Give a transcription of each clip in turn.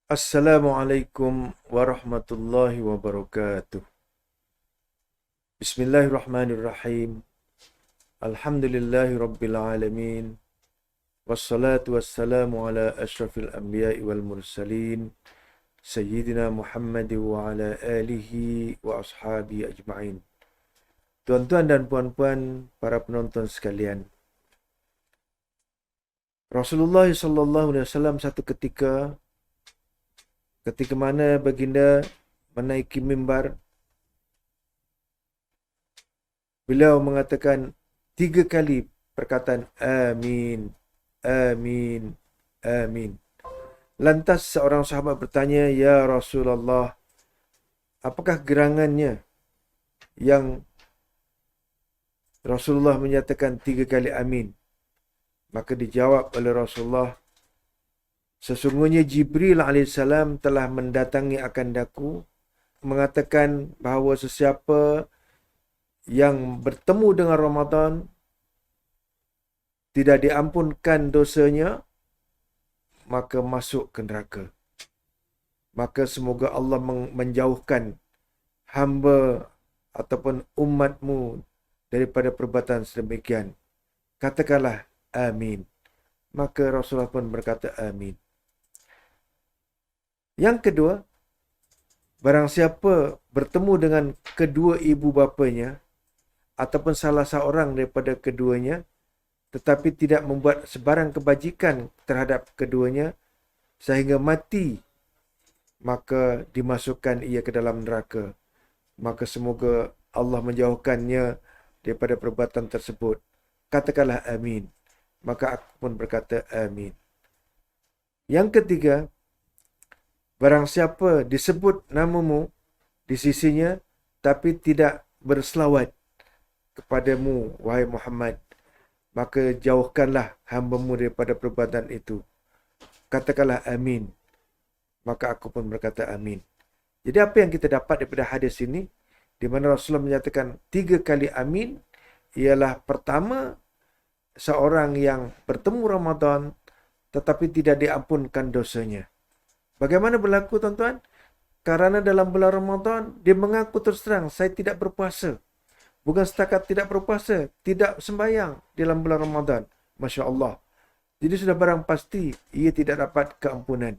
Assalamualaikum warahmatullahi wabarakatuh. Bismillahirrahmanirrahim. Alhamdulillahi rabbil alamin. Wassalatu wassalamu ala ashrafil anbiya'i wal mursalin. Sayyidina Muhammad wa ala alihi wa ashabi ajma'in. Tuan-tuan dan puan-puan, para penonton sekalian. Rasulullah sallallahu alaihi wasallam satu ketika mana baginda menaiki mimbar, beliau mengatakan 3 kali perkataan amin, amin, amin. Lantas seorang sahabat bertanya, "Ya Rasulullah, apakah gerangannya yang Rasulullah menyatakan 3 kali amin?" Maka dijawab oleh Rasulullah, "Sesungguhnya Jibril alaihissalam telah mendatangi akan daku, mengatakan bahawa sesiapa yang bertemu dengan Ramadan tidak diampunkan dosanya, maka masuk ke neraka. Maka semoga Allah menjauhkan hamba ataupun umatmu daripada perbuatan sedemikian. Katakanlah amin." Maka Rasulullah pun berkata amin. Yang kedua, barang siapa bertemu dengan kedua ibu bapanya ataupun salah seorang daripada keduanya, tetapi tidak membuat sebarang kebajikan terhadap keduanya sehingga mati, maka dimasukkan ia ke dalam neraka. Maka semoga Allah menjauhkannya daripada perbuatan tersebut. Katakanlah amin. Maka aku pun berkata amin. Yang ketiga, barang siapa disebut namamu di sisinya tapi tidak berselawat kepadamu, wahai Muhammad, maka jauhkanlah hamba-Mu daripada perbuatan itu. Katakanlah amin. Maka aku pun berkata amin. Jadi apa yang kita dapat daripada hadis ini, di mana Rasulullah menyatakan 3 kali amin, ialah pertama, seorang yang bertemu Ramadan tetapi tidak diampunkan dosanya. Bagaimana berlaku, tuan-tuan? Karena dalam bulan Ramadan, dia mengaku terus terang, saya tidak berpuasa. Bukan setakat tidak berpuasa, tidak sembahyang dalam bulan Ramadan. Masya Allah. Jadi sudah barang pasti, ia tidak dapat keampunan.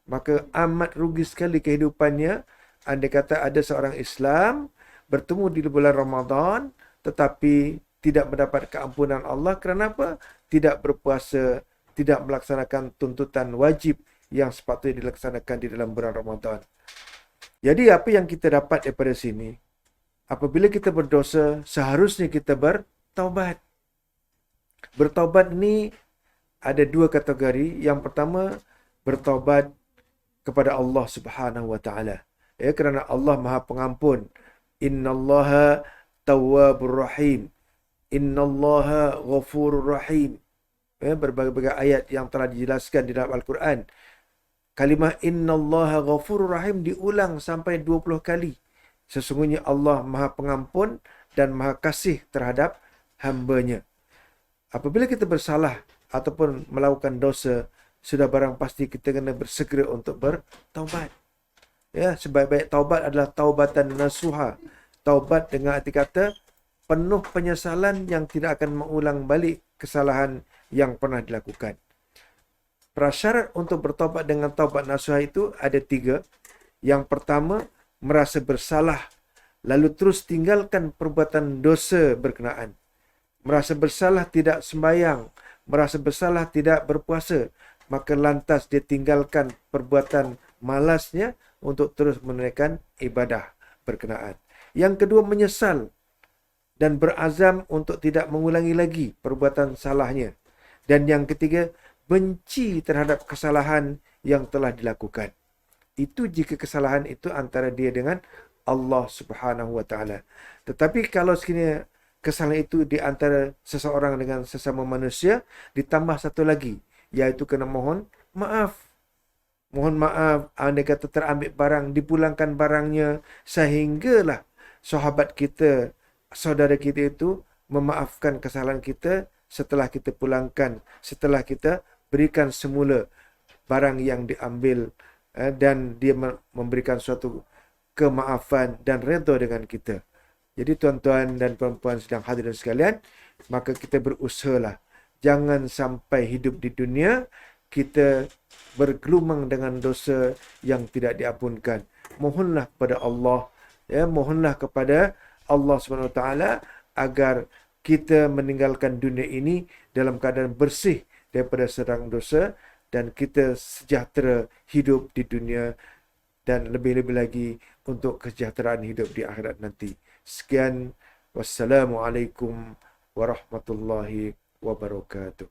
Maka amat rugi sekali kehidupannya. Andai kata ada seorang Islam bertemu di bulan Ramadan, tetapi tidak mendapat keampunan Allah. Kerana apa? Tidak berpuasa, tidak melaksanakan tuntutan wajib yang sepatutnya dilaksanakan di dalam bulan Ramadan. Jadi apa yang kita dapat daripada sini? Apabila kita berdosa, seharusnya kita bertaubat. Bertaubat ni ada 2 kategori. Yang pertama, bertaubat kepada Allah Subhanahu wa taala. Kerana Allah Maha Pengampun. Innallaha Tawwabur Rahim. Innallaha Ghafurur Rahim. Berbagai-bagai ayat yang telah dijelaskan di dalam Al-Quran. Kalimah innallaha Ghafurur Rahim diulang sampai 20 kali. Sesungguhnya Allah Maha Pengampun dan Maha Kasih terhadap hamba-Nya. Apabila kita bersalah ataupun melakukan dosa, sudah barang pasti kita kena bersegera untuk bertaubat. Sebaik-baik taubat adalah taubatan nasuha. Taubat dengan arti kata penuh penyesalan yang tidak akan mengulang balik kesalahan yang pernah dilakukan. Prasyarat untuk bertaubat dengan taubat nasuha itu ada 3. Yang pertama, merasa bersalah, lalu terus tinggalkan perbuatan dosa berkenaan. Merasa bersalah tidak sembahyang, merasa bersalah tidak berpuasa, maka lantas dia tinggalkan perbuatan malasnya untuk terus menunaikan ibadah berkenaan. Yang kedua, menyesal dan berazam untuk tidak mengulangi lagi perbuatan salahnya. Dan yang ketiga, benci terhadap kesalahan yang telah dilakukan. Itu jika kesalahan itu antara dia dengan Allah Subhanahu wa taala. Tetapi kalau sekiranya kesalahan itu di antara seseorang dengan sesama manusia, ditambah satu lagi, iaitu kena mohon maaf. Mohon maaf, andai kata terambil barang, dipulangkan barangnya, sehinggalah sahabat kita, saudara kita itu memaafkan kesalahan kita setelah kita pulangkan, setelah kita berikan semula barang yang diambil dan dia memberikan suatu kemaafan dan redha dengan kita. Jadi tuan-tuan dan puan-puan sedang hadirin sekalian, maka kita berusahalah jangan sampai hidup di dunia kita bergelumang dengan dosa yang tidak diampunkan. Mohonlah kepada Allah, mohonlah kepada Allah SWT agar kita meninggalkan dunia ini dalam keadaan bersih daripada serang dosa dan kita sejahtera hidup di dunia dan lebih-lebih lagi untuk kesejahteraan hidup di akhirat nanti. Sekian, wassalamualaikum warahmatullahi wabarakatuh.